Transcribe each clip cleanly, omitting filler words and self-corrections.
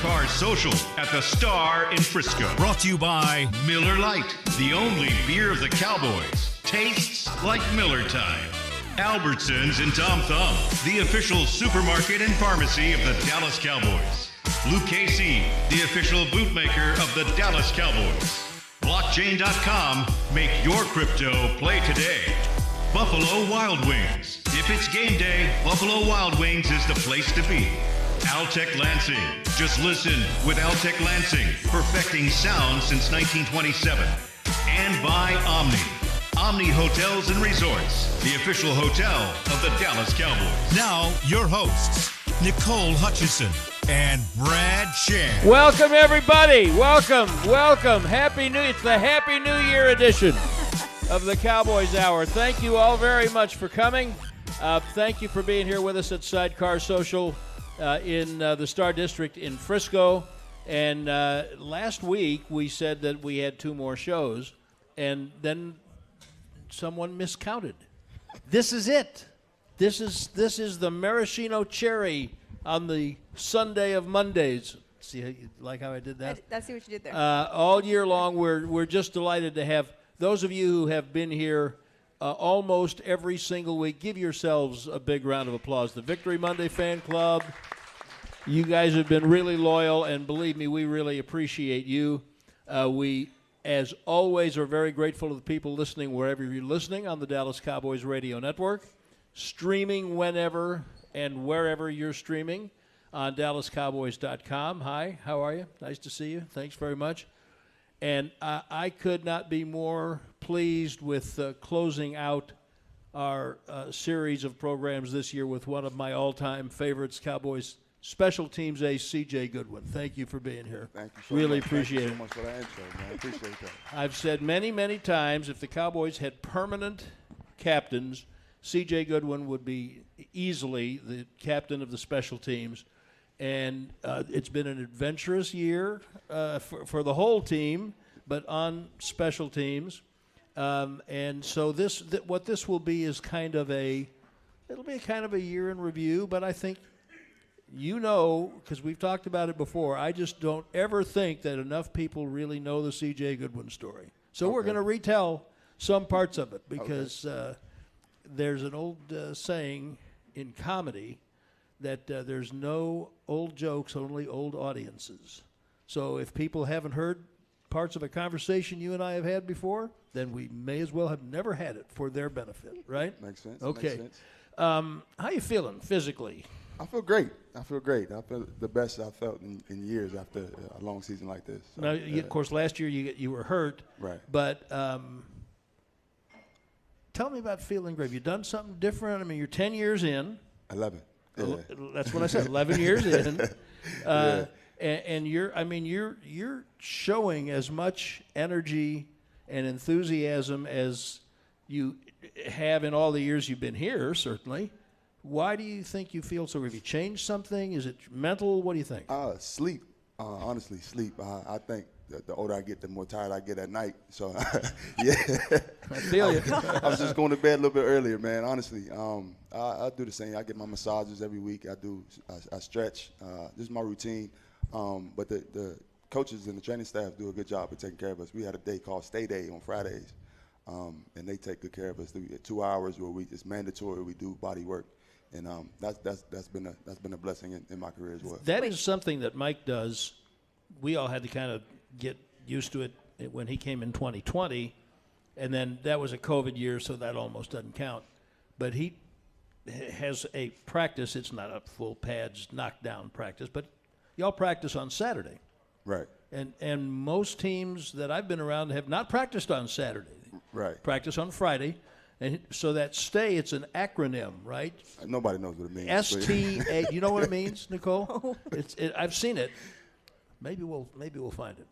Sidecar Social at the Star in Frisco. Brought to you by Miller Lite, the only beer of the Cowboys. Tastes like Miller time. Albertsons and Tom Thumb, the official supermarket and pharmacy of the Dallas Cowboys. Luke Casey, the official bootmaker of the Dallas Cowboys. Blockchain.com, make your crypto play today. Buffalo Wild Wings. If it's game day, Buffalo Wild Wings is the place to be. Altec Lansing. Just listen with Altec Lansing, perfecting sound since 1927. And by Omni. Omni Hotels and Resorts, the official hotel of the Dallas Cowboys. now your hosts, Nicole Hutchison and Brad Shand. Welcome, everybody. Welcome. It's the Happy New Year edition of the Cowboys Hour. Thank you all very much for coming. Thank you for being here with us at Sidecar Social in the Star District in Frisco. And last week we said that we had 2 more shows, and then someone miscounted. This is it. This is the maraschino cherry on the Sunday of Mondays. See how you like how I did that? I see what you did there. All year long, we're just delighted to have those of you who have been here almost every single week. Give yourselves a big round of applause. The Victory Monday Fan Club. You guys have been really loyal, and believe me, we really appreciate you. We, as always, are very grateful to the people listening wherever you're listening on the Dallas Cowboys Radio Network, streaming whenever and wherever you're streaming on DallasCowboys.com. Hi, how are you? Nice to see you. Thanks very much. And I could not be more pleased with closing out our series of programs this year with one of my all-time favorites, Cowboys Special Teams ace, C.J. Goodwin. Thank you for being here. Thank you so really much. appreciate Thank you it. so much for that intro, man. I appreciate that. I've said many, many times if the Cowboys had permanent captains, C.J. Goodwin would be easily the captain of the special teams. And it's been an adventurous year for the whole team, but on special teams. And so what this will be is it'll be kind of a year in review, but I think because we've talked about it before, I just don't ever think that enough people really know the C.J. Goodwin story. So we're going to retell some parts of it because there's an old saying in comedy that there's no old jokes, only old audiences. So if people haven't heard parts of a conversation you and I have had before, then we may as well have never had it for their benefit, right? Makes sense. Okay. Makes sense. How you feeling physically? I feel great. I feel the best I've felt in years after a long season like this. So, Now, of course, last year you were hurt. Right. But tell me about feeling great. Have you done something different? I mean, you're 10 years in. 11. Yeah. That's what I said. 11 years in. Yeah. And you're showing as much energy and enthusiasm as you have in all the years you've been here, certainly. Why do you think you feel so? Have you changed something? Is it mental? What do you think? Sleep. Honestly, sleep. I think the older I get, the more tired I get at night. So, yeah. I feel you. I was just going to bed a little bit earlier, man. Honestly, I do the same. I get my massages every week. I stretch. This is my routine. But the coaches and the training staff do a good job of taking care of us. We had a day called Stay Day on Fridays, and they take good care of us. 2 hours where it's mandatory. We do body work. And that's been a blessing in my career as well. That is something that Mike does. We all had to kind of get used to it when he came in 2020, and then that was a COVID year, so that almost doesn't count. But he has a practice. It's not a full pads knockdown practice, but y'all practice on Saturday. Right. And most teams that I've been around have not practiced on Saturday. Right. Practice on Friday. And so that stay, it's an acronym, right? Nobody knows what it means. STA. You know what it means, Nicole? I've seen it. Maybe we'll find it.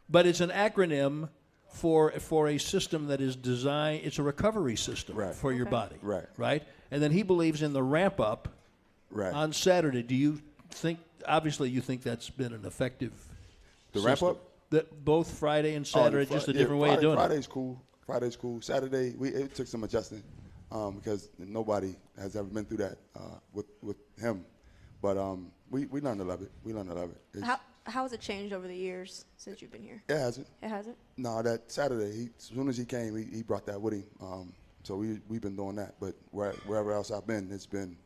But it's an acronym for a system that is designed. It's a recovery system for your body. Right. Right. And then he believes in the ramp up. Right. On Saturday. Do you think? Obviously, you think that's been an effective. The ramp up. That both Friday and Saturday, just a different way of doing Friday's cool. Friday's cool. Saturday, it took some adjusting because nobody has ever been through that with him. But we learned to love it. We learned to love it. How has it changed over the years since you've been here? It hasn't. It hasn't? No, that Saturday, as soon as he came, he brought that with him. So we've been doing that. But wherever else I've been, it's been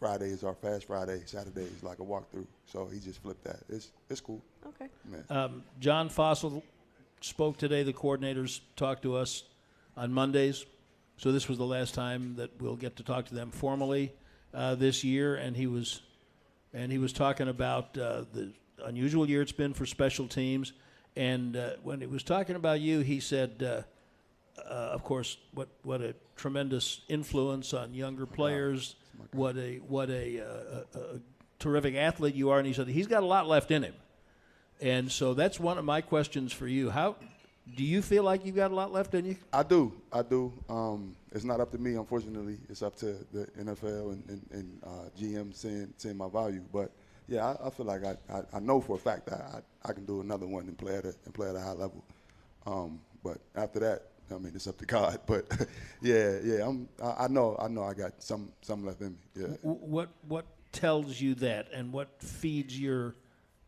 Friday is our fast Friday. Saturday is like a walkthrough. So he just flipped that. It's cool. Okay. John Fossil spoke today. The coordinators talked to us on Mondays. So this was the last time that we'll get to talk to them formally this year. And he was talking about the unusual year it's been for special teams. And when he was talking about you, he said, of course, what a tremendous influence on younger players. What a terrific athlete you are. And he said he's got a lot left in him. And so that's one of my questions for you. How do you feel like you got a lot left in you? I do. It's not up to me, unfortunately. It's up to the NFL and GM seeing my value. But yeah, I feel like I know for a fact that I can do another one and play at a high level. But after that, I mean, it's up to God. But yeah, I know I got some left in me. Yeah. What tells you that, and what feeds your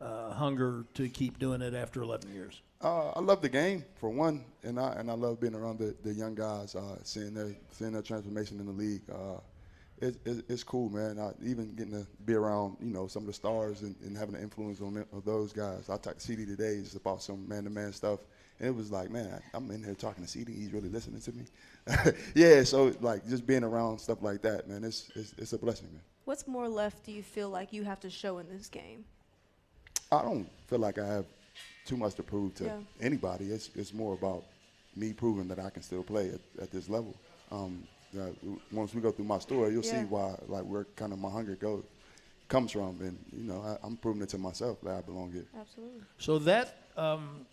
hunger to keep doing it after 11 years? I love the game for one, and I love being around the young guys, seeing their transformation in the league. It's cool, man. Even getting to be around, some of the stars and having an influence on those guys. I talked to CD today just about some man-to-man stuff, and it was like, man, I'm in here talking to CD. He's really listening to me. Yeah, so like just being around stuff like that, man, it's a blessing, man. What's more left do you feel like you have to show in this game? I don't feel like I have too much to prove to anybody. It's more about me proving that I can still play at this level. Once we go through my story, you'll see why, like, where kind of my hunger comes from, and I'm proving it to myself that I belong here. Absolutely. So that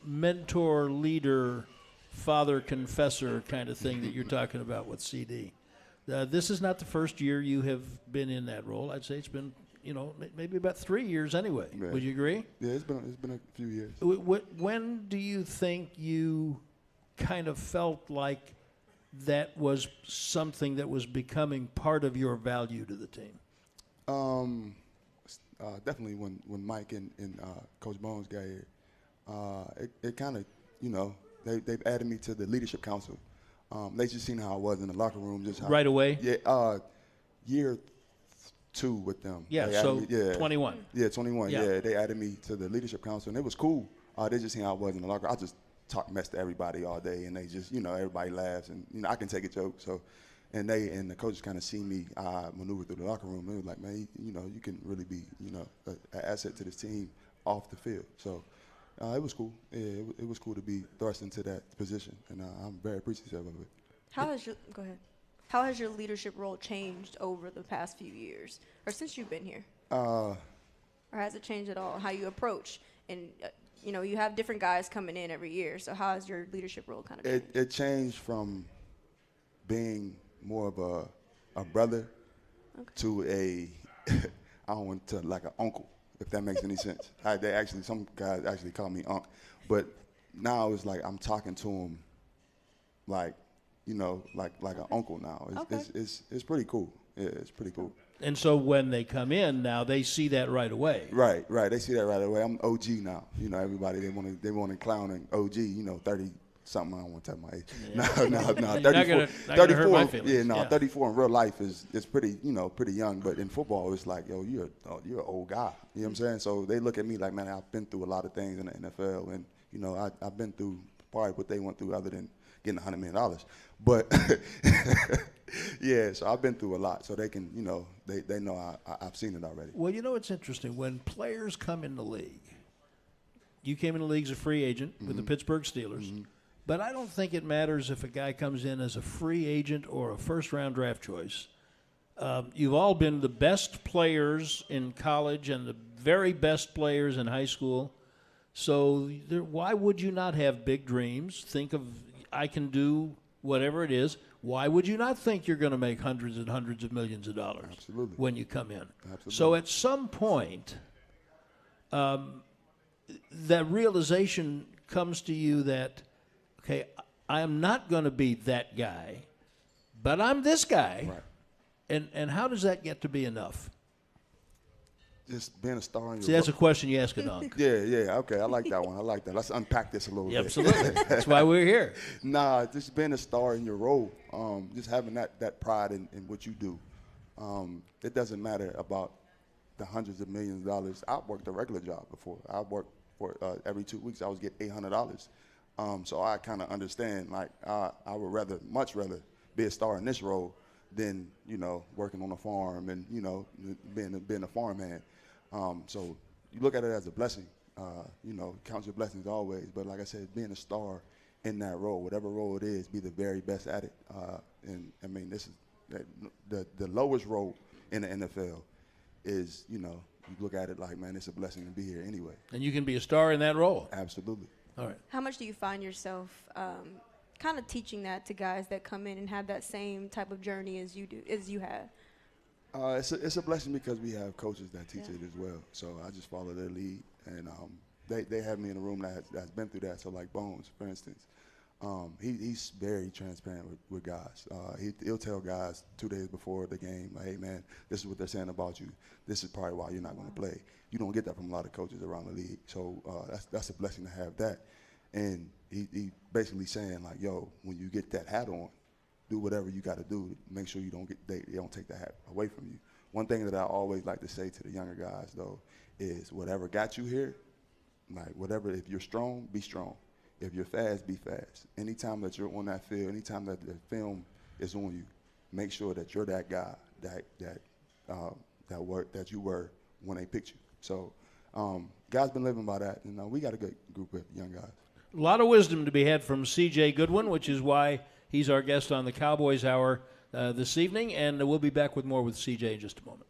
mentor, leader, father, confessor kind of thing that you're talking about with CD. This is not the first year you have been in that role. I'd say it's been, maybe about 3 years anyway. Yeah. Would you agree? Yeah, it's been a few years. When do you think you kind of felt like that was something that was becoming part of your value to the team? Definitely when Mike and Coach Bones got here, it kind of, they've added me to the leadership council. They just seen how I was in the locker room. Just how, right away? Yeah, year 2 with them. Yeah, so 21. Yeah, 21. Yeah. Yeah, they added me to the leadership council, and it was cool. They just seen how I was in the locker. I just talk mess to everybody all day, and they just, everybody laughs, and I can take a joke. So, and the coaches kind of see me maneuver through the locker room. And it was like, man, you can really be, an asset to this team off the field. So, it was cool. Yeah, it was cool to be thrust into that position, and I'm very appreciative of it. Go ahead. How has your leadership role changed over the past few years, or since you've been here? Or has it changed at all? How you approach and you have different guys coming in every year. So how has your leadership role kind of changed? It changed from being more of a brother to I don't want to like an uncle, if that makes any sense. Some guys actually call me Unc, but now it's like I'm talking to him like an uncle now. It's pretty cool. Yeah, it's pretty cool. And so when they come in now, they see that right away. Right. They see that right away. I'm OG now. Everybody they want to clown an OG. 30 something. I don't want to tell my age. Yeah. No. 34. 34. Yeah, 34 in real life is pretty pretty young. But in football, it's like, yo, you're an old guy. You know what I'm saying? So they look at me like, man, I've been through a lot of things in the NFL, and I've been through probably what they went through, other than getting $100 million. But yeah, so I've been through a lot, so they can, they know I've seen it already. Well, it's interesting. When players come in the league, you came in the league as a free agent with the Pittsburgh Steelers, but I don't think it matters if a guy comes in as a free agent or a first-round draft choice. You've all been the best players in college and the very best players in high school. So why would you not have big dreams? Think of, I can do whatever it is. Why would you not think you're going to make hundreds and hundreds of millions of dollars when you come in? Absolutely. So at some point, that realization comes to you that, okay, I am not going to be that guy, but I'm this guy. Right. And how does that get to be enough? just being a star in your See, that's a question you ask a dunk. Yeah, okay, I like that one. I like that. Let's unpack this a little bit. Absolutely. That's why we're here. Nah, just being a star in your role, just having that pride in what you do. It doesn't matter about the hundreds of millions of dollars. I worked a regular job before. I worked for every 2 weeks. I was getting $800. So I kind of understand. Like I would much rather be a star in this role than working on a farm and being a farmhand. So you look at it as a blessing. Count your blessings always. But like I said, being a star in that role, whatever role it is, be the very best at it. And I mean, this is the lowest role in the NFL is, you look at it like, man, it's a blessing to be here anyway. And you can be a star in that role. Absolutely. All right. How much do you find yourself kind of teaching that to guys that come in and have that same type of journey as you have? It's a blessing because we have coaches that teach it as well. So I just follow their lead, and they have me in a room that's been through that. So like Bones, for instance, he's very transparent with guys. He'll tell guys 2 days before the game, like, hey man, this is what they're saying about you. This is probably why you're not going to play. You don't get that from a lot of coaches around the league. So that's a blessing to have that. And he basically saying like, yo, when you get that hat on, do whatever you got to do to make sure they don't take the hat away from you. One thing that I always like to say to the younger guys though is whatever got you here, like whatever, if you're strong, be strong. If you're fast, be fast. Anytime that you're on that field, anytime that the film is on you, make sure that you're that guy that you were when they picked you. So guys been living by that, and we got a good group of young guys. A lot of wisdom to be had from C.J. Goodwin, which is why he's our guest on the Cowboys Hour this evening, and we'll be back with more with C.J. in just a moment.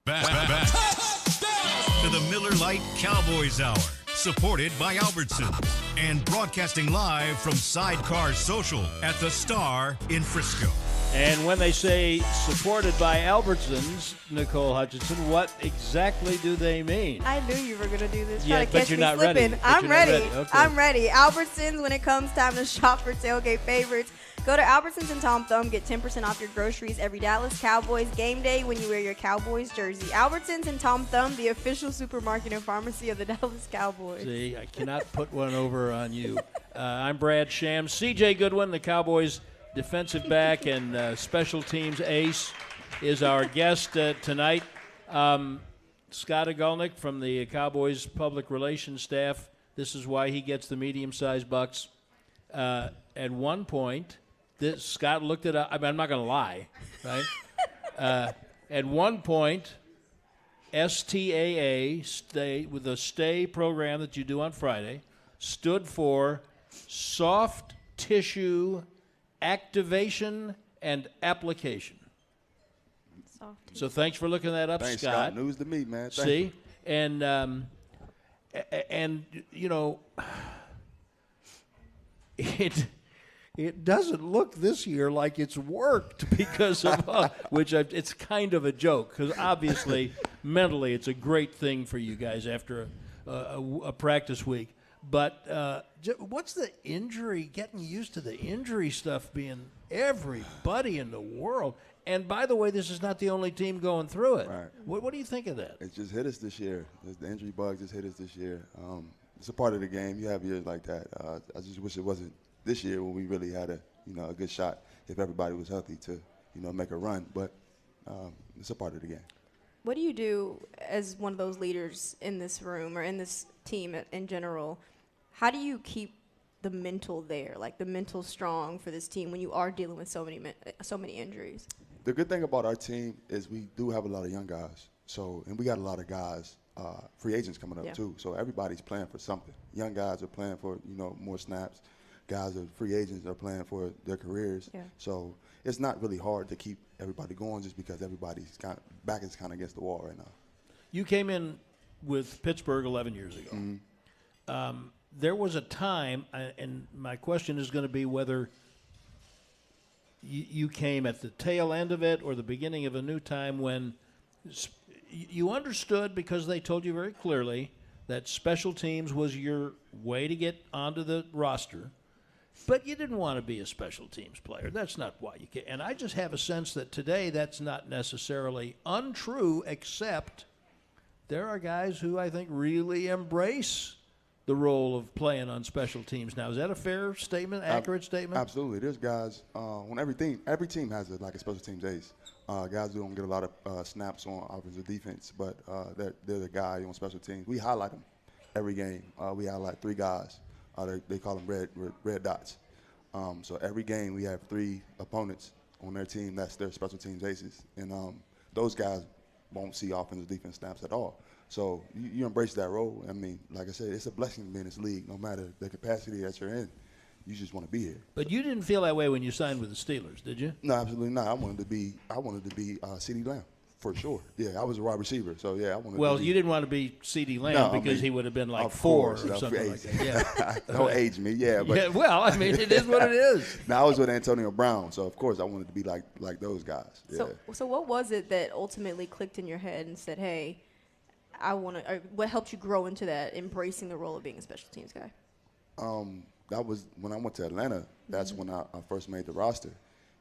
Back. Light Cowboys Hour, supported by Albertsons and broadcasting live from Sidecar Social at the Star in Frisco. And when they say supported by Albertsons, Nicole Hutchinson, what exactly do they mean? I knew you were going to do this. Yeah, Try to but catch you're me not slipping. ready. I'm ready. Okay. I'm ready. Albertsons, when it comes time to shop for tailgate favorites, go to Albertsons and Tom Thumb. Get 10% off your groceries every Dallas Cowboys game day when you wear your Cowboys jersey. Albertsons and Tom Thumb, the official supermarket and pharmacy of the Dallas Cowboys. See, I cannot put one over on you. I'm Brad Shams. C.J. Goodwin, the Cowboys defensive back and special teams ace, is our guest tonight. Scott Agulnik from the Cowboys public relations staff. This is why he gets the medium-sized bucks. At one point, Scott looked it up. I mean, I'm not going to lie, right? At one point, STAA, with the stay program that you do on Friday, stood for soft tissue activation and application. So thanks for looking that up, Thanks, Scott. News to me, man. Thank See, you. and you know, it doesn't look this year like it's worked because of it's kind of a joke because obviously mentally it's a great thing for you guys after a practice week. But what's the injury, getting used to the injury stuff being everybody in the world? And by the way, this is not the only team going through it. Right. What do you think of that? It just hit us this year. The injury bug just hit us this year. It's a part of the game. You have years like that. I just wish it wasn't this year when we really had a good shot if everybody was healthy to make a run. But it's a part of the game. What do you do as one of those leaders in this room or in this team in general? How do you keep the mental there, like the mental strong for this team when you are dealing with so many injuries? The good thing about our team is we do have a lot of young guys. And we got a lot of guys, free agents coming up too. So everybody's playing for something. Young guys are playing for more snaps. Guys are free agents are playing for their careers. Yeah. So it's not really hard to keep everybody going just because everybody's back is kind of against the wall right now. You came in with Pittsburgh 11 years ago. Mm-hmm. There was a time, and my question is going to be whether you came at the tail end of it or the beginning of a new time when you understood, because they told you very clearly that special teams was your way to get onto the roster, but you didn't want to be a special teams player. That's not why you came. And I just have a sense that today that's not necessarily untrue, except there are guys who I think really embrace the role of playing on special teams now. Is that a fair statement, accurate statement? Absolutely. There's guys on every team has a special teams ace. Guys who don't get a lot of snaps on offense or defense, but they're the guy on special teams. We highlight them every game. We highlight 3 guys. They call them red dots. So every game we have 3 opponents on their team. That's their special teams aces. And those guys won't see offense or defense snaps at all. So you embrace that role. I mean, like I said, it's a blessing to be in this league. No matter the capacity that you're in, you just want to be here. But you didn't feel that way when you signed with the Steelers, did you? No, absolutely not. I wanted to be CeeDee Lamb for sure. Yeah, I was a wide receiver, so yeah, I wanted. Well, to be. you didn't want to be CeeDee Lamb because he would have been like 4 or something like that. Yeah, don't age me. Yeah, but yeah, well, I mean, it is what it is. Now I was with Antonio Brown, so of course I wanted to be like those guys. Yeah. So what was it that ultimately clicked in your head and said, "Hey, I want to"? What helped you grow into that, embracing the role of being a special teams guy? That was when I went to Atlanta. That's when I first made the roster,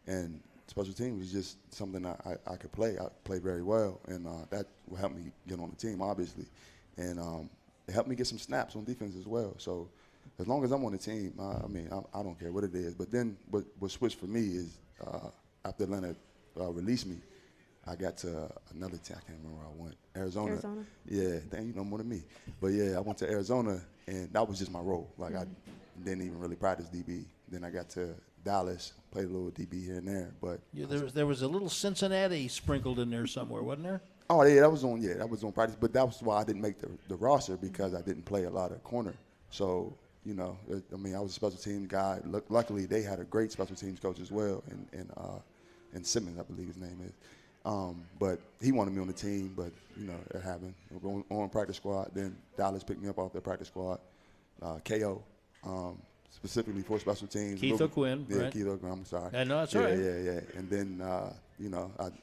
and special teams was just something I could play. I played very well, and that helped me get on the team, obviously, and it helped me get some snaps on defense as well. So as long as I'm on the team, I don't care what it is. But then what switched for me is after Atlanta released me, I got to another team. I can't remember where I went. Arizona. Yeah, dang, you know more than me. But yeah, I went to Arizona, and that was just my role. Like I didn't even really practice DB. Then I got to Dallas, played a little DB here and there. But yeah, there was a little Cincinnati sprinkled in there somewhere, wasn't there? Oh yeah, that was on practice. But that was why I didn't make the roster, because I didn't play a lot of corner. So I was a special teams guy. Luckily, they had a great special teams coach as well, and Simmons, I believe his name is. But he wanted me on the team, but, it happened. We're going on practice squad. Then Dallas picked me up off their practice squad. KO, specifically for special teams. Keith Goodwin, yeah, right? Keith Goodwin, I'm sorry. I know, that's yeah, all right. Yeah. And then,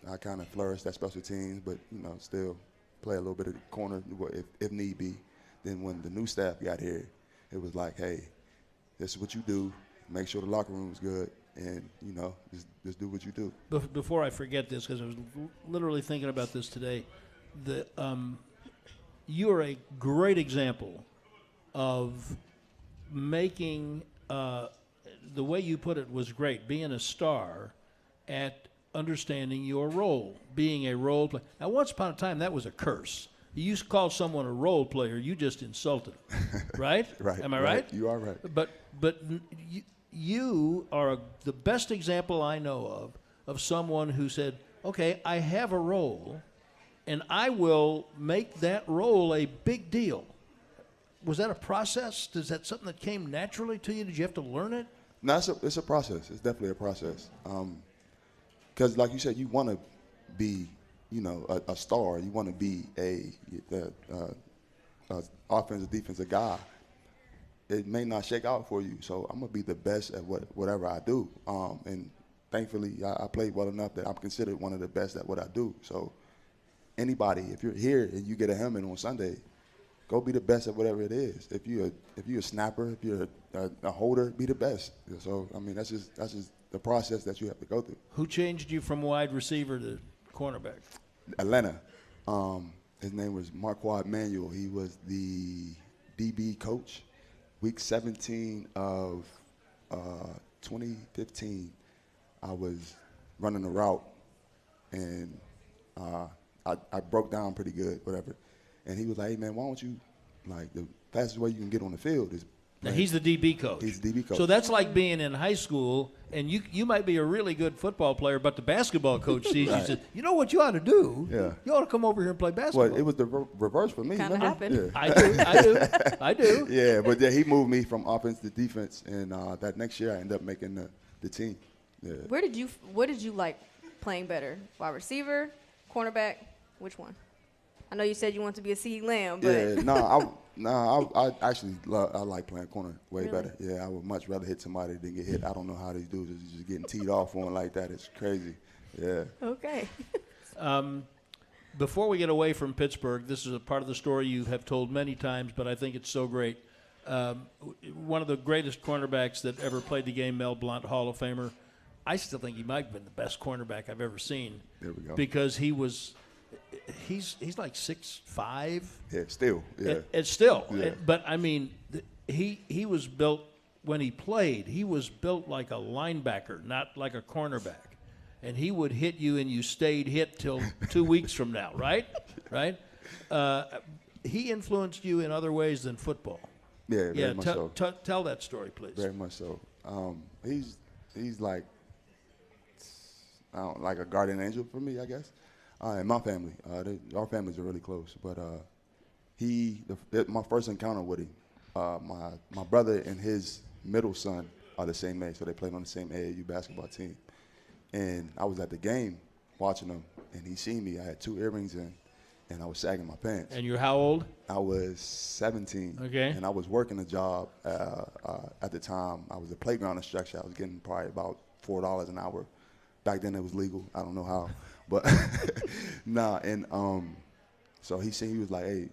I kind of flourished at special teams, but, still play a little bit of the corner if need be. Then when the new staff got here, it was like, hey, this is what you do. Make sure the locker room's good, and, just do what you do. Before I forget this, because I was literally thinking about this today, you are a great example of making the way you put it was great, being a star at understanding your role, being a role player. Now, once upon a time, that was a curse. You used to call someone a role player, you just insulted them, right? Right. Am I right? You are right. But you are the best example I know of someone who said, okay, I have a role, and I will make that role a big deal. Was that a process? Is that something that came naturally to you? Did you have to learn it? No, it's a process. It's definitely a process. Because, like you said, you want to be, a star. You want to be a offensive, defensive guy. It may not shake out for you, so I'm gonna be the best at whatever I do. And thankfully, I played well enough that I'm considered one of the best at what I do. So, anybody, if you're here and you get a helmet on Sunday, go be the best at whatever it is. If you're a snapper, if you're a holder, be the best. So I mean, that's just the process that you have to go through. Who changed you from wide receiver to cornerback? Atlanta. His name was Marquard Manuel. He was the DB coach. Week 17 of 2015, I was running a route, and I broke down pretty good, whatever. And he was like, hey, man, why don't you, the fastest way you can get on the field is Now, he's the DB coach. He's the DB coach. So that's like being in high school, and you might be a really good football player, but the basketball coach sees you and says, you know what you ought to do? Yeah. You ought to come over here and play basketball. Well, it was the reverse for me. Kinda remember? happened. Yeah. I do. Yeah, but he moved me from offense to defense, and that next year I ended up making the team. Yeah. What did you like playing better? Wide receiver, cornerback, which one? I know you said you want to be a CeeDee Lamb, but I actually I like playing corner way Really? better. Yeah, I would much rather hit somebody than get hit. I don't know how these dudes are just getting teed off on like that. It's crazy. Yeah. okay. Before we get away from Pittsburgh, this is a part of the story you have told many times, but I think it's so great. One of the greatest cornerbacks that ever played the game, Mel Blount, Hall of Famer. I still think he might have been the best cornerback I've ever seen. There we go. Because he's like 6'5". Yeah, still. Yeah. It's still. Yeah. But I mean, he was built when he played. He was built like a linebacker, not like a cornerback. And he would hit you, and you stayed hit till 2 weeks from now, right? Right. He influenced you in other ways than football. Yeah, very much so. Tell that story, please. Very much so. He's like like a guardian angel for me, I guess. And my family, our families are really close. But my first encounter with him, my brother and his middle son are the same age, so they played on the same AAU basketball team. And I was at the game watching them, and he seen me. I had 2 earrings in, and I was sagging my pants. And you're how old? I was 17. Okay. And I was working a job at the time. I was a playground instructor. I was getting probably about $4 an hour. Back then it was legal. I don't know how. But nah, and so he was like, hey,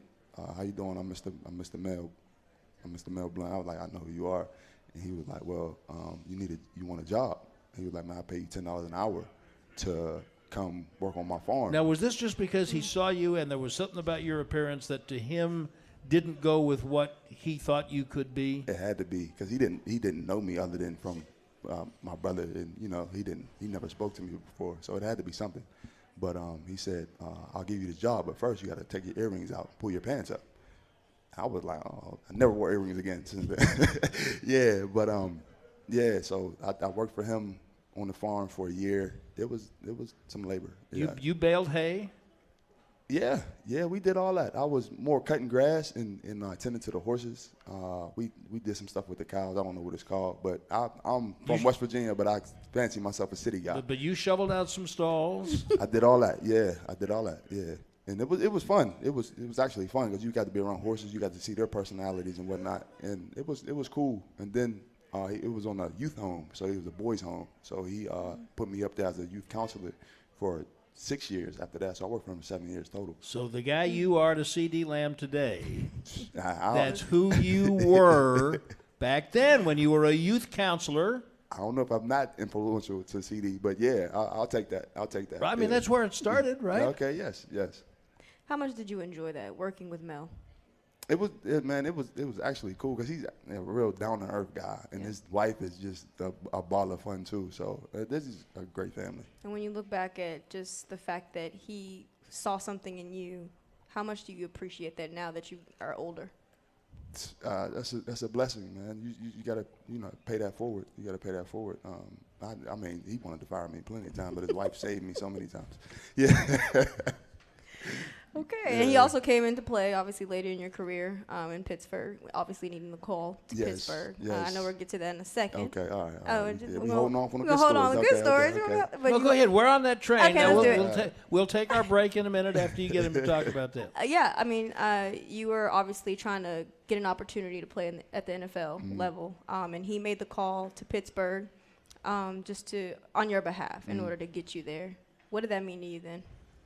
how you doing? I'm Mr. Mel. I'm Mr. Mel Blount. I was like, I know who you are. And he was like, well, you want a job? And he was like, man, I'll pay you $10 an hour to come work on my farm. Now, was this just because he saw you and there was something about your appearance that to him didn't go with what he thought you could be? It had to be, because he didn't know me other than from my brother, and he never spoke to me before, so it had to be something. But he said, I'll give you the job, but first you got to take your earrings out, pull your pants up. I was like, oh, I never wore earrings again since then. Yeah, but so I worked for him on the farm for a year. It was some labor. Yeah. You baled hay? Yeah, we did all that. I was more cutting grass and tending to the horses. We did some stuff with the cows. I don't know what it's called, but I'm from West Virginia, but I fancy myself a city guy. But you shoveled out some stalls. I did all that. Yeah, I did all that. Yeah, and it was fun. It was actually fun because you got to be around horses. You got to see their personalities and whatnot, and it was cool. And then it was on a youth home, so it was a boys' home. So he put me up there as a youth counselor for 6 years after that, so I worked for him 7 years total. So the guy you are to C.D. Lamb today, that's I who you were back then when you were a youth counselor. don't know if I'm not influential to CD, but yeah, I'll take that. I'll take that. I mean, yeah. that's where it started, right? Okay, yes. How much did you enjoy that, working with Mel? It was actually cool because he's a real down-to-earth guy, and his wife is just a ball of fun too. So this is a great family. And when you look back at just the fact that he saw something in you, how much do you appreciate that now that you are older? That's a blessing, man. You gotta pay that forward. You gotta pay that forward. I mean, he wanted to fire me plenty of times, but his wife saved me so many times. Yeah. Okay, and he also came into play, obviously, later in your career in Pittsburgh, obviously needing the call to Pittsburgh. Yes. I know we'll get to that in a second. Okay, all right. Yeah, we're holding on for the good good stories. Hold on, stories. good stories. Okay. But Well, go ahead. We're on that train. Okay, Now, let's do it. we'll take our break in a minute after you get him to talk about that. Yeah, I mean, you were obviously trying to get an opportunity to play at the NFL level, and he made the call to Pittsburgh just to on your behalf in order to get you there. What did that mean to you then?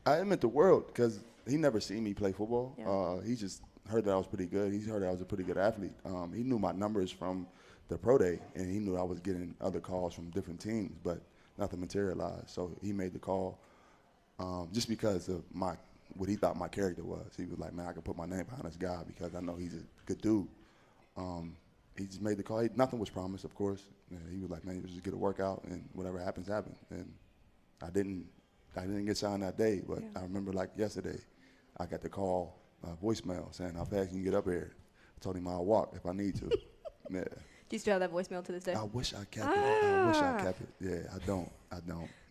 I meant the world because he never seen me play football. Yeah. He just heard that I was pretty good. He heard that I was a pretty good athlete. He knew my numbers from the pro day, and he knew I was getting other calls from different teams, but nothing materialized. So he made the call just because of what he thought my character was. He was like, man, I can put my name behind this guy because I know he's a good dude. He just made the call. Nothing was promised, of course. And he was like, man, you just get a workout, and whatever happens, happens. And I didn't get signed that day, but I remember like yesterday, I got the call, voicemail saying, how fast can you get up here? I told him I'll walk if I need to. Yeah. Do you still have that voicemail to this day? I wish I kept it. I wish I kept it. Yeah, I don't.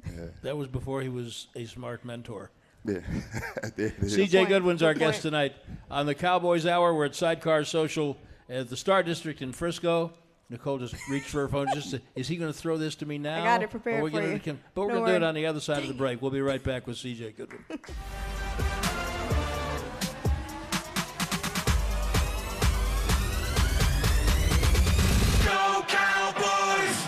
Yeah. That was before he was a smart mentor. Yeah. C.J. Goodwin's our Good guest point. tonight on the Cowboys Hour. We're at Sidecar Social at the Star District in Frisco. Nicole just reached for her phone. Is he going to throw this to me now? I got it prepared Or are we for gonna you. But we're Don't going to do it worry. on the other side of the break. We'll be right back with C.J. Goodwin. Go Cowboys!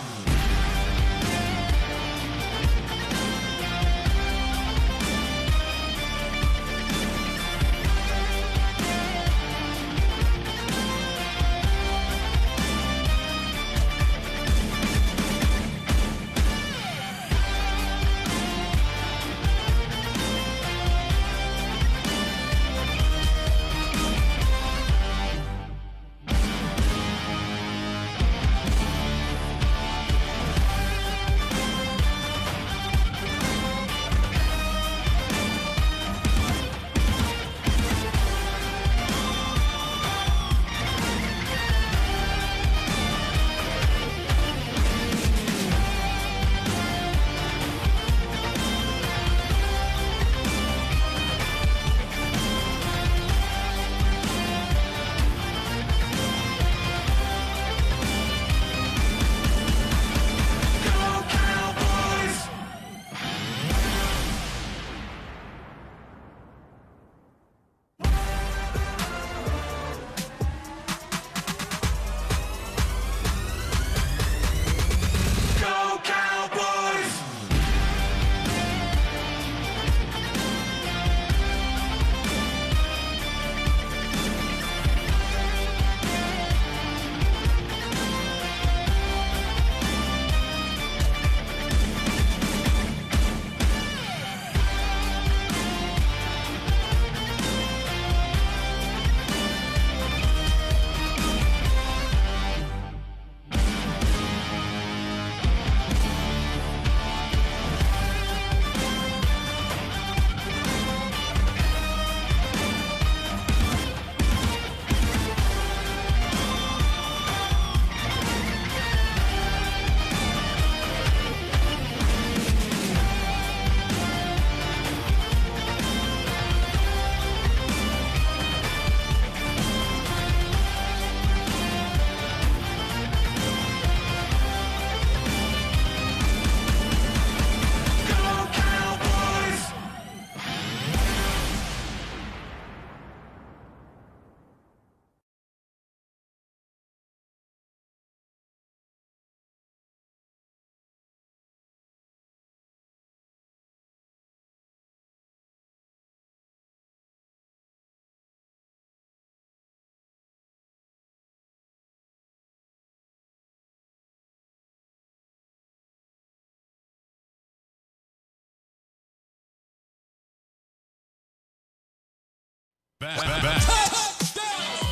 Back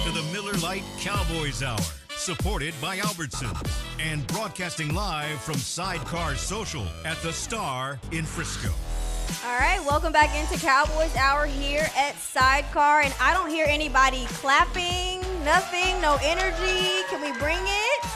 to the Miller Lite Cowboys Hour, supported by Albertsons and broadcasting live from Sidecar Social at the Star in Frisco. All right, welcome back into Cowboys Hour here at Sidecar, and I don't hear anybody clapping, nothing, no energy. Can we bring it?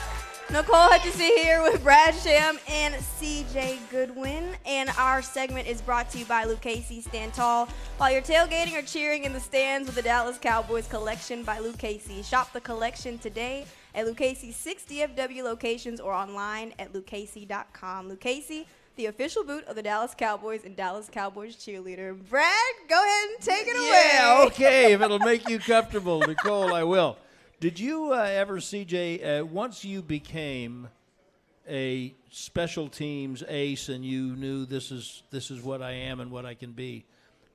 Nicole Hutchison here with Brad Sham and CJ Goodwin, and our segment is brought to you by Lucchese. Stand tall while you're tailgating or cheering in the stands with the Dallas Cowboys collection by Lucchese. Shop the collection today at Lucchese's 6 DFW locations or online at lucchese.com. Lucchese, the official boot of the Dallas Cowboys and Dallas Cowboys cheerleader. Brad, go ahead and take it away. Yeah, okay. If it'll make you comfortable, Nicole, I will. Did you ever, CJ, once you became a special teams ace and you knew this is what I am and what I can be,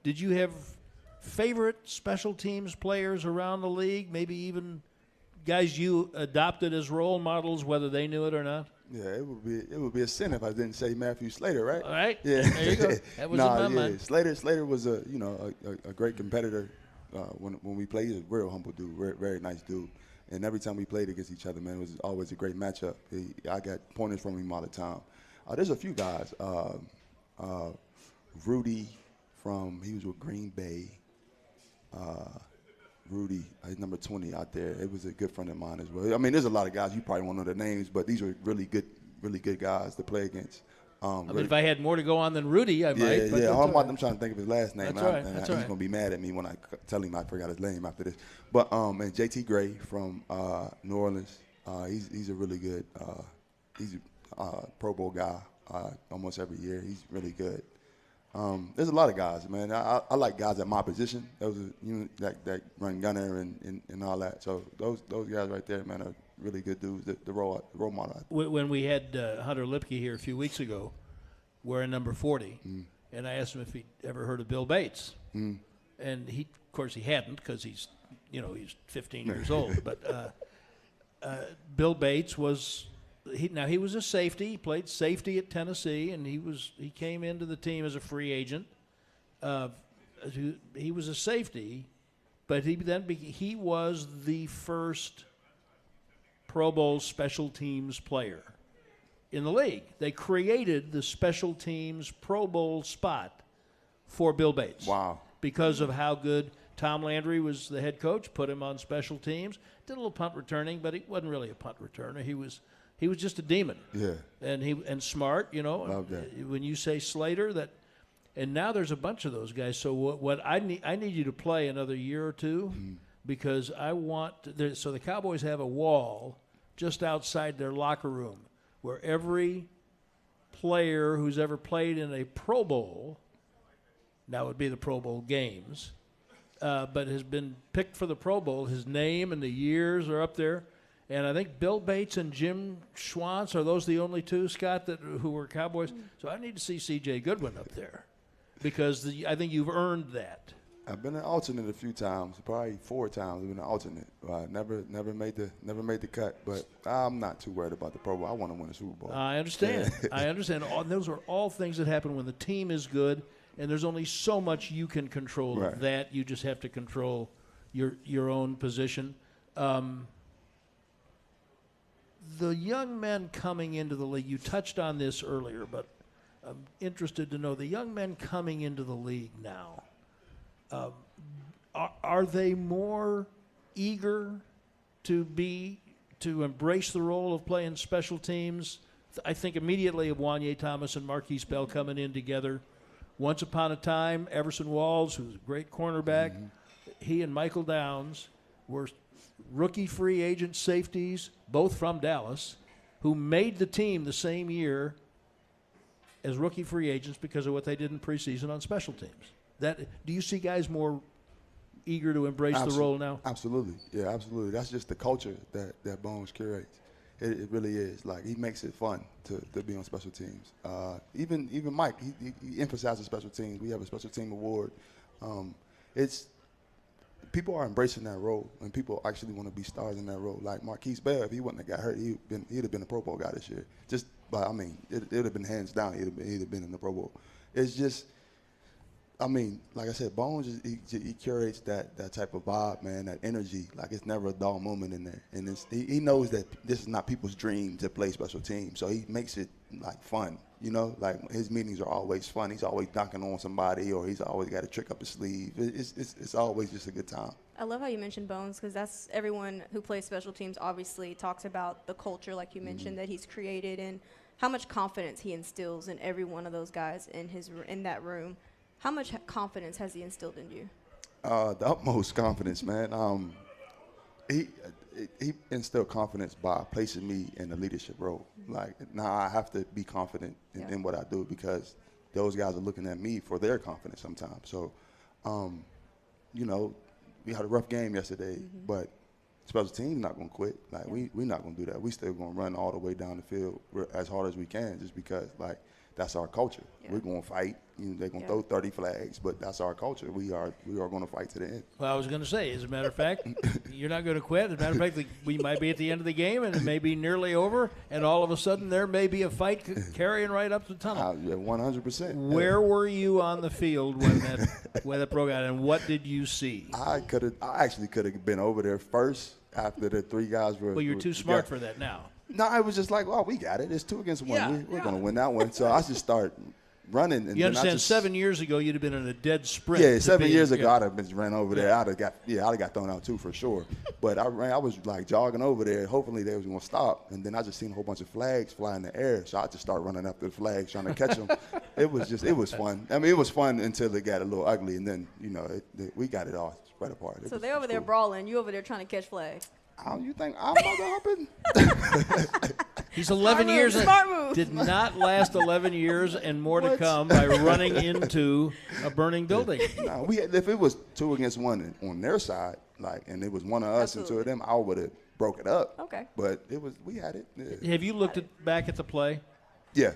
did you have favorite special teams players around the league, maybe even guys you adopted as role models, whether they knew it or not? Yeah, it would be a sin if I didn't say Matthew Slater, right? All right. Yeah. There you go. That was in my mind. Slater was a great competitor. When we played, he was a real humble dude, very nice dude. And every time we played against each other, man, it was always a great matchup. I got pointers from him all the time. There's a few guys. Rudy he was with Green Bay. Rudy, he's number 20 out there. It was a good friend of mine as well. I mean, there's a lot of guys you probably won't know their names, but these are really good guys to play against. I mean, if I had more to go on than Rudy, I might. But I'm trying to think of his last name. That's right. He's going to be mad at me when I tell him I forgot his name after this. But and JT Gray from New Orleans, he's a really good. He's a Pro Bowl guy almost every year. He's really good. There's a lot of guys, man. I like guys at my position. Those are that run gunner and all that. So those guys right there, man, are really good dudes. The role model. When we had Hunter Lipke here a few weeks ago, wearing number 40, and I asked him if he'd ever heard of Bill Bates, and of course he hadn't because he's 15 years old. But Bill Bates was. He was a safety. He played safety at Tennessee, and he came into the team as a free agent. He was a safety, but he was the first Pro Bowl special teams player in the league. They created the special teams Pro Bowl spot for Bill Bates. Wow! Because of how good Tom Landry was the head coach, put him on special teams. Did a little punt returning, but he wasn't really a punt returner. He was just a demon. Yeah. And smart, Love that. When you say Slater, and now there's a bunch of those guys. So what I need you to play another year or two, because I want so the Cowboys have a wall just outside their locker room where every player who's ever played in a Pro Bowl, now it would be the Pro Bowl games, but has been picked for the Pro Bowl, his name and the years are up there. And I think Bill Bates and Jim Schwantz, are those the only two, Scott, who were Cowboys? So I need to see C.J. Goodwin up there because I think you've earned that. I've been an alternate a few times, probably 4 times. I've been an alternate. Never made the cut, but I'm not too worried about the Pro Bowl. I want to win a Super Bowl. I understand. I understand. Those are all things that happen when the team is good, and there's only so much you can control of that. You just have to control your own position. The young men coming into the league, you touched on this earlier, but I'm interested to know the young men coming into the league now, are they more eager to embrace the role of playing special teams? I think immediately of Wanye Thomas and Marquise Bell coming in together. Once upon a time, Everson Walls, who's a great cornerback, he and Michael Downs were rookie free agent safeties, both from Dallas, who made the team the same year as rookie free agents because of what they did in preseason on special teams. Do you see guys more eager to embrace the role now? Absolutely. Yeah, absolutely. That's just the culture that Bones curates. It really is. Like, he makes it fun to be on special teams. Even Mike, he emphasizes special teams. We have a special team award. People are embracing that role, and people actually want to be stars in that role. Like Marquise Bell, if he wouldn't have got hurt, he'd have been a Pro Bowl guy this year. It would have been hands down. He'd have been in the Pro Bowl. It's just I mean, like I said, Bones, he curates that type of vibe, man, that energy. Like, it's never a dull moment in there. And he knows that this is not people's dream to play special teams, so he makes it, like, fun, you know? Like, his meetings are always fun. He's always dunking on somebody, or he's always got a trick up his sleeve. It's always just a good time. I love how you mentioned Bones, because that's everyone who plays special teams obviously talks about the culture, like you mentioned, that he's created, and how much confidence he instills in every one of those guys in that room. How much confidence has he instilled in you? The utmost confidence, man. He instilled confidence by placing me in a leadership role. Like, now I have to be confident in what I do, because those guys are looking at me for their confidence sometimes. So, you know, we had a rough game yesterday, but special teams not going to quit. Like, we're not going to do that. We still going to run all the way down the field as hard as we can, just because, like, that's our culture. Yeah. We're going to fight. You know, they're going to throw 30 flags, but that's our culture. We are going to fight to the end. Well, I was going to say, as a matter of fact, you're not going to quit. As a matter of fact, we might be at the end of the game, and it may be nearly over, and all of a sudden there may be a fight carrying right up the tunnel. Yeah, 100%. Where were you on the field when that broke out, and what did you see? I actually could have been over there first after the three guys were. Well, you're too smart for that now. No, I was just like, well, we got it. It's 2 against 1. We're going to win that one. So I just start running. And you understand, 7 years ago, you'd have been in a dead sprint. Yeah, 7 years ago, I'd have been ran over there. I'd have got thrown out too, for sure. But I was like jogging over there. Hopefully they was going to stop. And then I just seen a whole bunch of flags fly in the air. So I just started running after the flags, trying to catch them. It was fun. I mean, it was fun until it got a little ugly. And then, you know, we got it all spread apart. So they over there brawling. You over there trying to catch flags. How you think I'm about to happen? He's 11 years and did not last 11 years and more to come by running into a burning building. No, if it was 2 against 1 on their side, like, and it was one of us and 2 of them, I would have broke it up. Okay. But we had it. Yeah. Have you looked back at the play? Yeah.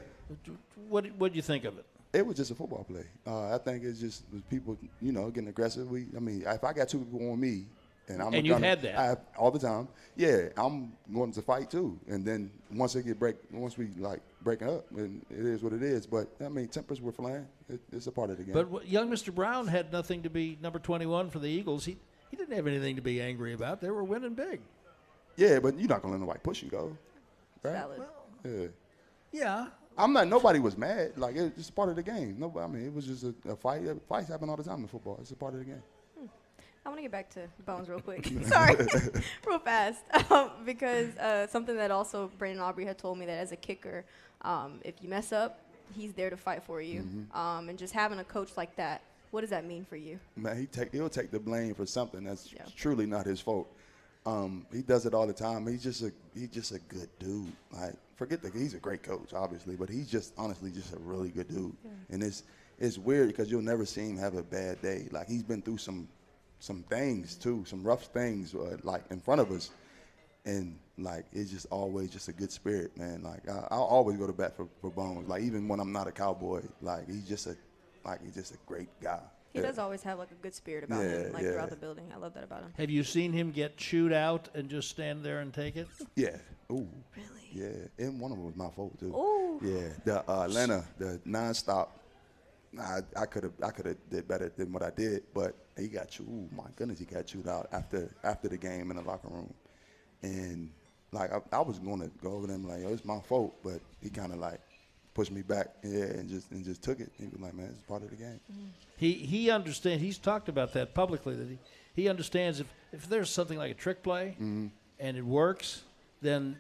What did you think of it? It was just a football play. I think it's just people, you know, getting aggressive. If I got 2 people on me, and you've had that all the time. Yeah, I'm going to fight too. And then once we breaking up, and it is what it is. But I mean, tempers were flying. It's a part of the game. But young Mr. Brown had nothing to be number 21 for the Eagles. He didn't have anything to be angry about. They were winning big. Yeah, but you're not gonna let nobody push you though, right? Valid. Yeah. Yeah. I'm not. Nobody was mad. Like, it's just part of the game. Nobody. I mean, it was just a fight. Fights happen all the time in football. It's a part of the game. I want to get back to Bones real quick. Sorry, real fast. Because something that also Brandon Aubrey had told me, that as a kicker, if you mess up, he's there to fight for you. And just having a coach like that, what does that mean for you? Man, he'll take the blame for something that's truly not his fault. He does it all the time. He's just a good dude. Like, forget that he's a great coach, obviously, but he's just honestly just a really good dude. Yeah. And it's weird because you'll never see him have a bad day. Like, he's been through some things too, some rough things, like in front of us, and like it's just always just a good spirit, man. Like, I'll always go to bat for Bones. Like, even when I'm not a Cowboy, like he's just a great guy. He does always have like a good spirit about him, like throughout the building. I love that about him. Have you seen him get chewed out and just stand there and take it? Yeah. Ooh. Really? Yeah. And one of them was my fault too. Ooh. Yeah. The Atlanta, the nonstop. I could have did better than what I did, but he got chewed. Ooh, my goodness, he got chewed out after the game in the locker room, and like I was going to go over them like, yo, it's my fault, but he kind of like pushed me back, and just took it. He was like, man, it's part of the game. He understands. He's talked about that publicly, that he understands if there's something like a trick play and it works, then.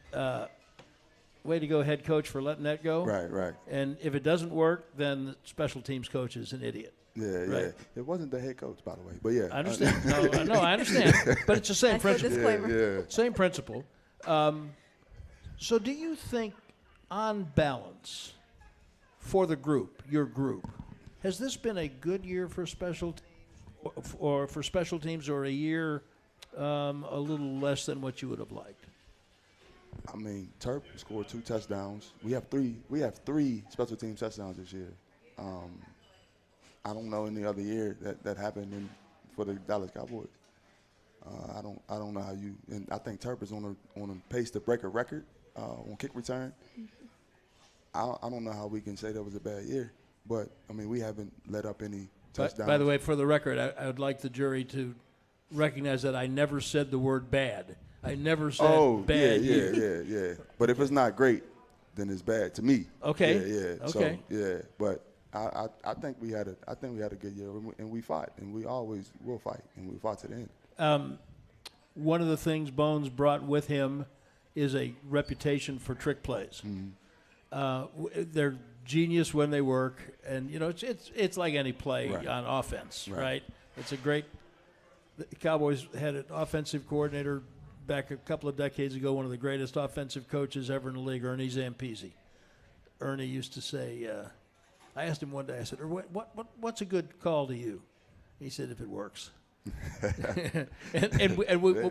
Way to go, head coach, for letting that go. Right. And if it doesn't work, then the special teams coach is an idiot. Yeah. It wasn't the head coach, by the way, but yeah. I understand. No, I understand. But it's the same principle. Yeah. Same principle. So do you think, on balance, for the group, your group, has this been a good year for special teams, or a year a little less than what you would have liked? I mean, Terp scored 2 touchdowns. We have three special team touchdowns this year. I don't know any other year that happened for the Dallas Cowboys. I don't know how you, and I think Terp is on a pace to break a record on kick return. I don't know how we can say that was a bad year, but I mean, we haven't let up any touchdowns. By the way, for the record, I would like the jury to recognize that I never said the word bad. I never said bad. Yeah. But if it's not great, then it's bad to me. Okay. Yeah. Okay. So, but I think we had a good year, and we fought, and we always will fight, and we fought to the end. One of the things Bones brought with him is a reputation for trick plays. They're genius when they work, and it's like any play on offense, right? It's a great. The Cowboys had an offensive coordinator back a couple of decades ago, one of the greatest offensive coaches ever in the league, Ernie Zampese. Ernie used to say, I asked him one day, I said, what's a good call to you? He said, if it works. and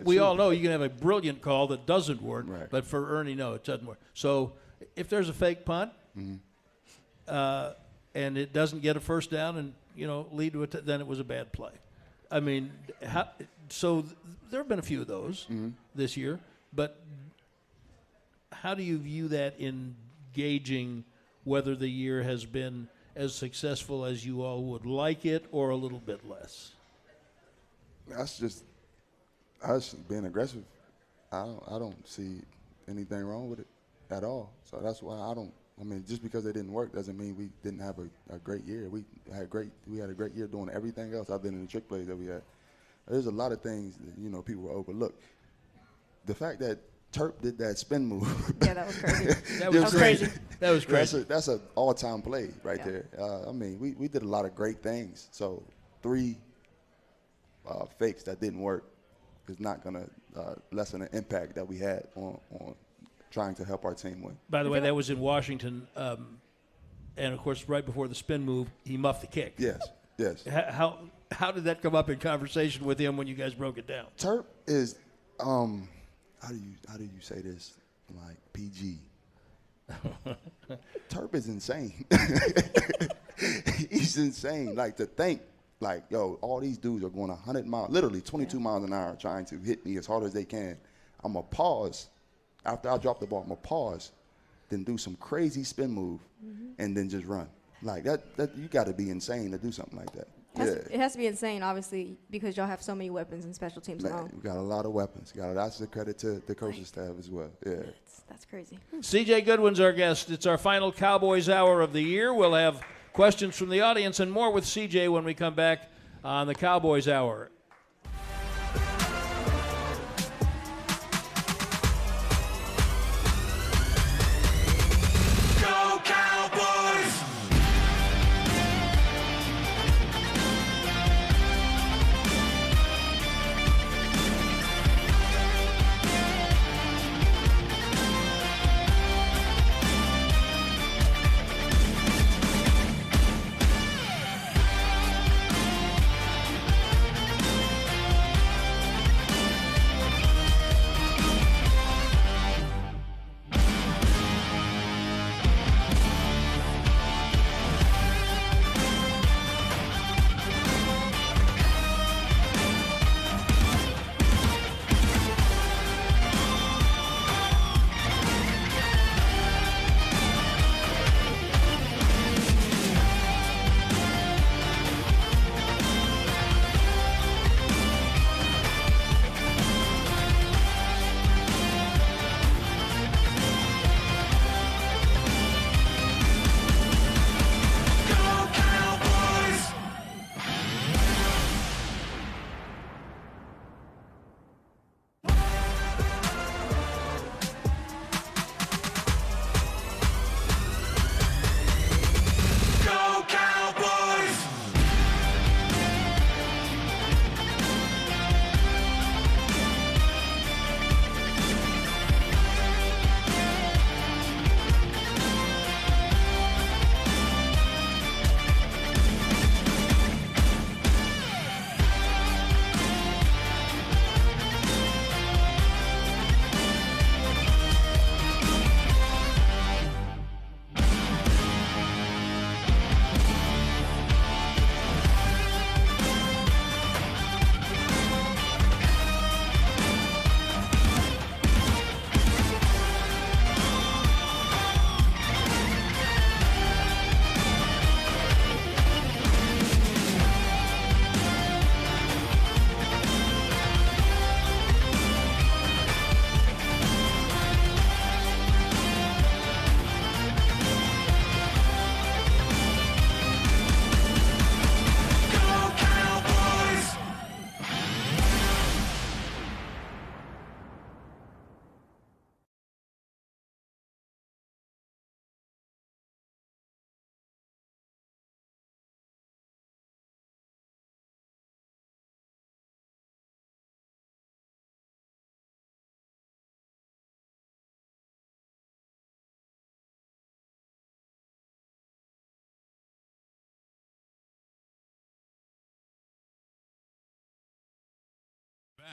we all know you can have a brilliant call that doesn't work, but for Ernie, no, it doesn't work. So if there's a fake punt and it doesn't get a first down and lead to it, then it was a bad play. I mean, there have been a few of those this year, but how do you view that in gauging whether the year has been as successful as you all would like it or a little bit less? That's just us being aggressive. I don't see anything wrong with it at all. So that's why just because they didn't work doesn't mean we didn't have a great year. We had a great year doing everything else other than the trick plays that we had. There's a lot of things that people will overlook. The fact that Terp did that spin move. Yeah, that was crazy. That was crazy. That was crazy. That's an all-time play right there. We did a lot of great things. So 3 fakes that didn't work is not going to lessen the impact that we had on trying to help our team win. By the way, that was in Washington, and of course, right before the spin move, he muffed the kick. Yes. How did that come up in conversation with him when you guys broke it down? Terp is, how do you say this, like PG? Terp is insane. He's insane. Like to think, like, yo, all these dudes are going 100 miles, literally 22 miles an hour, trying to hit me as hard as they can. I'm gonna pause. After I drop the ball, I'm going to pause, then do some crazy spin move, and then just run. Like, that you got to be insane to do something like that. It has to be insane, obviously, because y'all have so many weapons and special teams alone. We got a lot of weapons. That's the credit to the coaching staff as well. Yeah. That's crazy. CJ Goodwin's our guest. It's our final Cowboys Hour of the year. We'll have questions from the audience and more with CJ when we come back on the Cowboys Hour.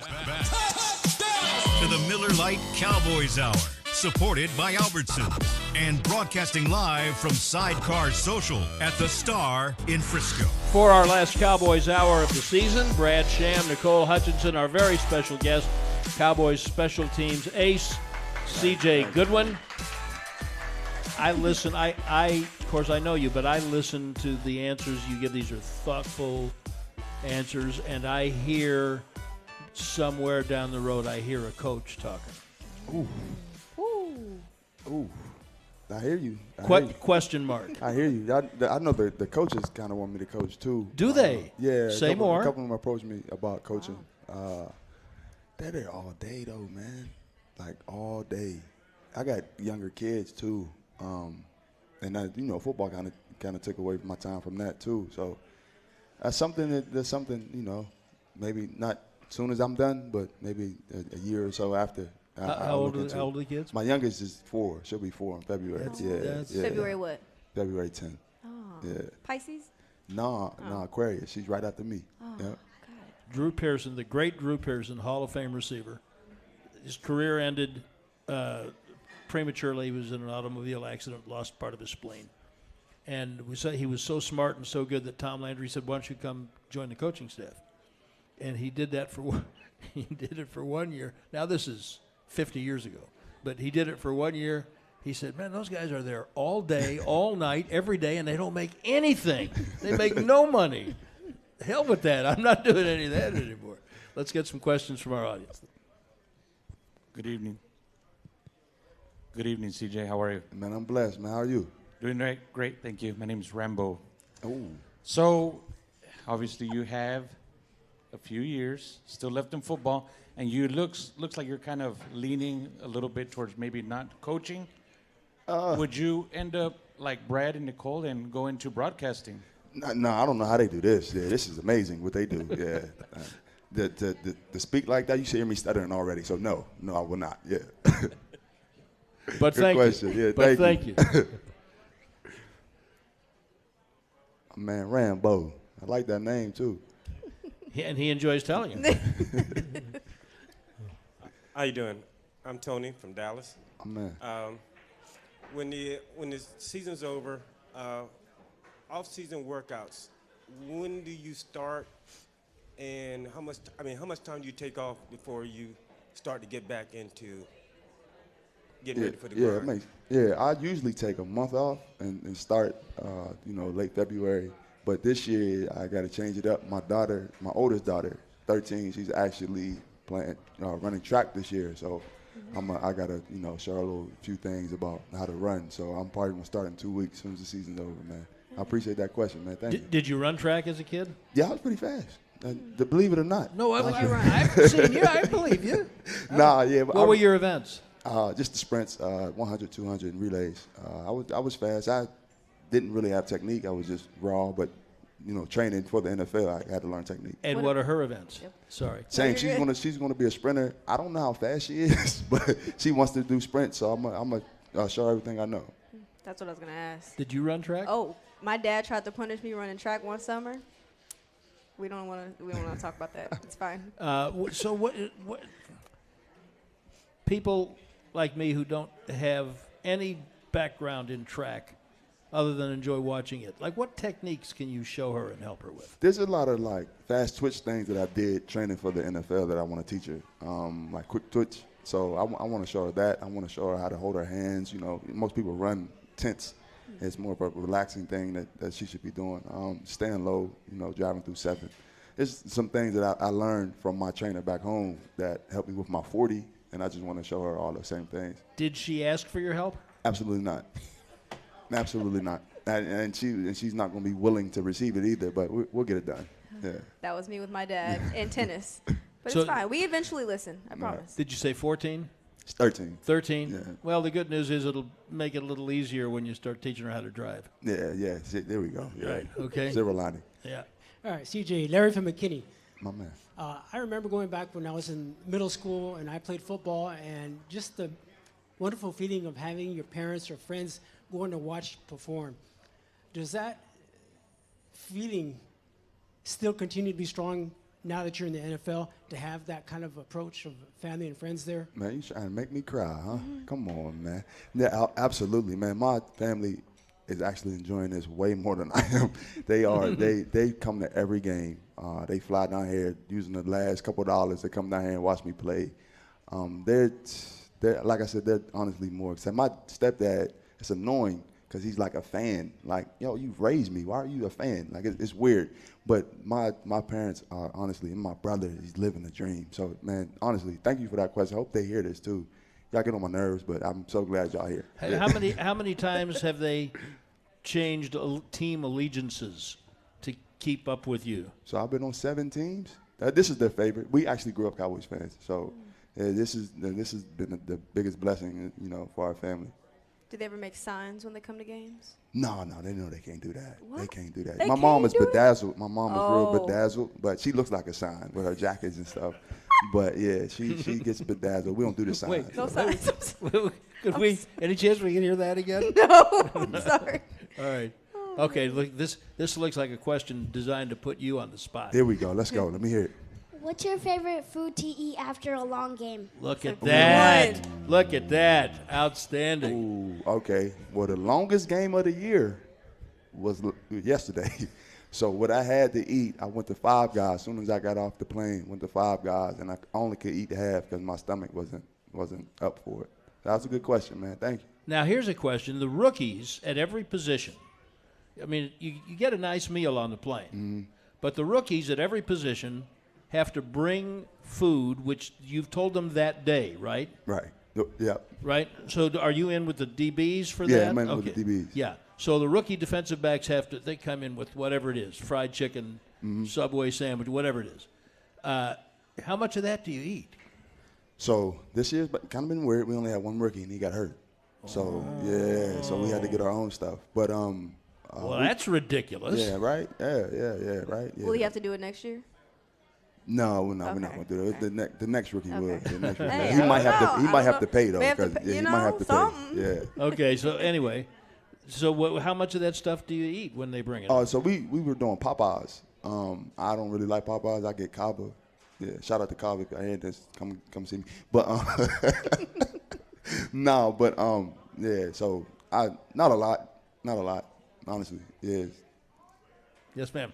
Back to the Miller Lite Cowboys Hour, supported by Albertsons and broadcasting live from Sidecar Social at the Star in Frisco. For our last Cowboys Hour of the season, Brad Sham, Nicole Hutchinson, our very special guest, Cowboys special teams ace, CJ Goodwin. I listen, of course I know you, but I listen to the answers you give. These are thoughtful answers, and I hear somewhere down the road, I hear a coach talking. Ooh. I hear you. Question mark. I hear you. I know the coaches kind of want me to coach too. Do they? Yeah. Say more. A couple of them approached me about coaching. They're there all day though, man. Like all day. I got younger kids too, and football kind of took away my time from that too. So that's something maybe not as soon as I'm done, but maybe a year or so after. How old are the kids? My youngest is 4. She'll be 4 in February. Yeah. February what? February 10th. Oh. Yeah. Pisces? No, Aquarius. She's right after me. Oh, yeah. God. Drew Pearson, the great Drew Pearson, Hall of Fame receiver. His career ended prematurely. He was in an automobile accident, lost part of his spleen. And he was so smart and so good that Tom Landry said, "Why don't you come join the coaching staff?" And he did that for 1 year. Now this is 50 years ago, but he did it for 1 year. He said, "Man, those guys are there all day, all night, every day, and they don't make anything. They make no money. Hell with that. I'm not doing any of that anymore." Let's get some questions from our audience. Good evening. Good evening, CJ. How are you? Man, I'm blessed, man. How are you? Doing great, thank you. My name is Rambo. Oh. So, obviously, you have a few years still left in football, and you looks like you're kind of leaning a little bit towards maybe not coaching. Would you end up like Brad and Nicole and go into broadcasting? No, I don't know how they do this. Yeah, this is amazing what they do. Yeah. To speak like that, you should hear me stuttering already. So no, I will not. Yeah. But Good thank question. you. Yeah, but thank you. you. Man, Rambo. I like that name too. And he enjoys telling you. How you doing? I'm Tony from Dallas. Oh, man. When the season's over, off-season workouts, when do you start, and how much time do you take off before you start to get back into getting ready for the grind? I usually take a month off and start, late February. But this year I got to change it up. My oldest daughter, 13, she's actually running track this year. So I got to show her a few things about how to run. So I'm probably gonna start in 2 weeks as soon as the season's over, man. I appreciate that question, man. Thank you. Did you run track as a kid? Yeah, I was pretty fast. Believe it or not. No, I haven't seen you. I believe you. But What were your events? Just the sprints, 100, 200, and relays. I was fast. I didn't really have technique. I was just raw, but training for the NFL, I had to learn technique. And what are her events? Yep. Sorry. Same. She's gonna be a sprinter. I don't know how fast she is, but she wants to do sprints. So I'm gonna show her everything I know. That's what I was gonna ask. Did you run track? Oh, my dad tried to punish me running track one summer. We don't want to talk about that. It's fine. So what? People like me who don't have any background in track, other than enjoy watching it, like what techniques can you show her and help her with? There's a lot of fast twitch things that I did training for the NFL that I want to teach her, like quick twitch. So I want to show her that. I want to show her how to hold her hands. Most people run tense. It's more of a relaxing thing that she should be doing. Staying low, driving through 7. There's some things that I learned from my trainer back home that helped me with my 40, and I just want to show her all the same things. Did she ask for your help? Absolutely not. Absolutely not. And she's not going to be willing to receive it either, but we'll get it done. Yeah. That was me with my dad in tennis. But So- it's fine. We eventually listen. I promise. Did you say 14? It's 13. 13? Yeah. Well, the good news is it'll make it a little easier when you start teaching her how to drive. Yeah. There we go. Yeah. Right. Okay. Silver lining. Yeah. All right, CJ, Larry from McKinney. My man. I remember going back when I was in middle school and I played football, and just the wonderful feeling of having your parents or friends going to watch perform. Does that feeling still continue to be strong now that you're in the NFL, to have that kind of approach of family and friends there? Man, you trying to make me cry, huh? Come on, man. Yeah, absolutely, man. My family is actually enjoying this way more than I am. They are. They come to every game. They fly down here using the last couple of dollars to come down here and watch me play. They're like I said, they're honestly more excited. My stepdad, it's annoying because he's like a fan. Like, yo, you've raised me. Why are you a fan? Like, it's weird. But my parents are honestly, and my brother, he's living the dream. So, man, honestly, thank you for that question. I hope they hear this too. Y'all get on my nerves, but I'm so glad y'all here. Hey, how many times have they changed team allegiances to keep up with you? So I've been on 7 teams. This is their favorite. We actually grew up Cowboys fans. So this has been the biggest blessing, for our family. Do they ever make signs when they come to games? No, they know they can't do that. What? They can't do that. They My mom is can't do bedazzled. My mom is real Oh. bedazzled, but she looks like a sign with her jackets and stuff. But yeah, she gets bedazzled. We don't do the signs. Wait. No signs. Could we? Any chance we can hear that again? No, I'm sorry. All right. Okay. Look, this looks like a question designed to put you on the spot. Here we go. Let's go. Let me hear it. What's your favorite food to eat after a long game? Look at Good that. one. Look at that. Outstanding. Ooh, okay. Well, the longest game of the year was yesterday. So what I had to eat, I went to Five Guys. As soon as I got off the plane, went to Five Guys, and I only could eat half because my stomach wasn't up for it. That was a good question, man. Thank you. Now, here's a question. The rookies at every position, I mean, you get a nice meal on the plane, but the rookies at every position have to bring food, which you've told them that day, right? Right. Yeah. Right? So are you in with the DBs for Yeah, that? I'm in with the DBs. Yeah. So the rookie defensive backs they come in with whatever it is, fried chicken, Subway sandwich, whatever it is. How much of that do you eat? So this year's kind of been weird. We only had one rookie, and he got hurt. So, yeah, so we had to get our own stuff. But Well, that's ridiculous. yeah, right? Yeah, right? Yeah. Will he have to do it next year? No, we're not Okay, going to do it. okay. The next rookie will. Okay. The next rookie. Hey, He I might don't have know. to. He I might don't have to know. pay though. May have to 'cause, pay- yeah, you he might have know, to something. pay. Yeah. Okay, so anyway, how much of that stuff do you eat when they bring it? So we were doing Popeyes. I don't really like Popeyes. I get Cava. Yeah, shout out to Cava. If I hear this, come see me. But no, but yeah. So not a lot. Honestly, yeah. Yes, ma'am.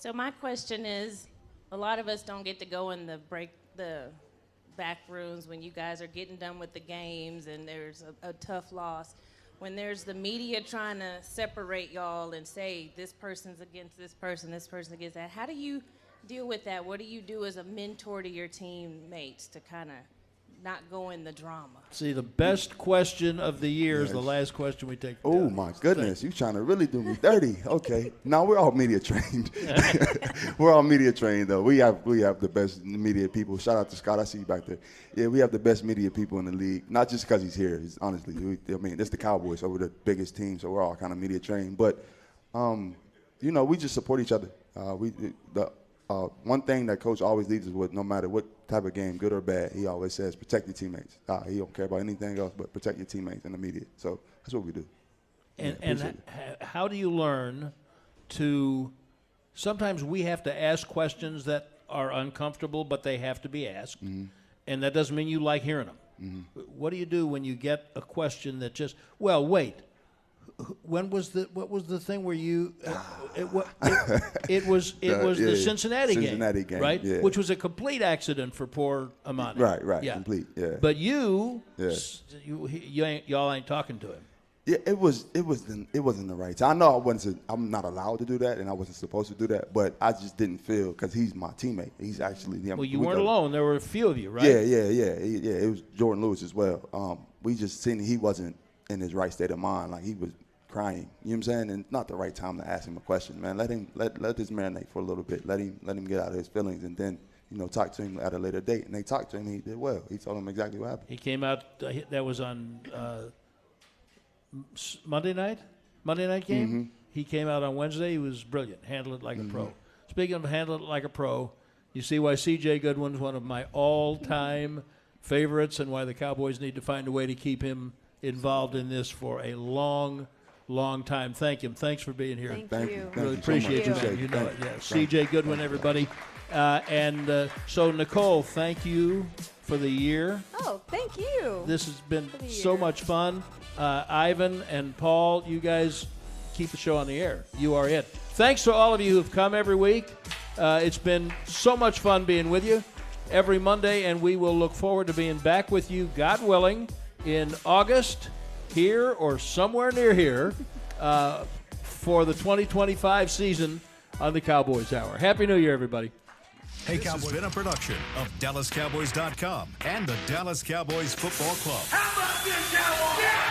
So my question is, a lot of us don't get to go in the back rooms when you guys are getting done with the games and there's a tough loss. When there's the media trying to separate y'all and say this person's against this person against that, how do you deal with that? What do you do as a mentor to your teammates to kind of not go in the drama? See, the best question of the year is the Yes. last question we take. Oh my goodness, you trying to really do me dirty? Okay, no, we're all media trained. We're all media trained though. We have the best media people. Shout out to Scott, I see you back there. Yeah, we have the best media people in the league. Not just because he's here. It's honestly, it's the Cowboys, so we're the biggest team, so we're all kind of media trained. But we just support each other. One thing that coach always leads us with, no matter what type of game, good or bad, he always says, protect your teammates. He don't care about anything else but protect your teammates and the media. So that's what we do. And how do you learn to? Sometimes we have to ask questions that are uncomfortable, but they have to be asked, and that doesn't mean you like hearing them. What do you do when you get a question that just? Well, wait. What was the thing where you? It was the Cincinnati game, right? yeah. Which was a complete accident for poor Amani. Right, yeah. complete, yeah. But y'all ain't talking to him. Yeah, it wasn't the right time. I know I'm not allowed to do that, and I wasn't supposed to do that, but I just didn't feel because he's my teammate. He's actually. Well, you weren't alone. There were a few of you, right? Yeah. It was Jordan Lewis as well. We just seen he wasn't in his right state of mind. Like he was crying. You know what I'm saying? And not the right time to ask him a question, man. Let this marinate for a little bit. Let him get out of his feelings, and then talk to him at a later date. And they talked to him. He did well. He told him exactly what happened. He came out. That was on Monday night game. He came out on Wednesday. He was brilliant. Handled it like a pro. Speaking of handling it like a pro, you see why C.J. Goodwin's one of my all-time favorites, and why the Cowboys need to find a way to keep him involved in this for a long long time. Thank you. Thanks for being here. Thank you. Really Thank you so appreciate you, much. man. Appreciate You it. know it. Thank you. Yeah. Thank CJ Goodwin, everybody. So, Nicole, thank you for the year. Oh, thank you. This has been For the so year. much fun. Ivan and Paul, you guys keep the show on the air. You are it. Thanks to all of you who've come every week. It's been so much fun being with you every Monday, and we will look forward to being back with you, God willing, in August, here or somewhere near here, for the 2025 season on the Cowboys Hour. Happy New Year, everybody. This has been a production of DallasCowboys.com and the Dallas Cowboys Football Club. How about this, Cowboys? Yeah!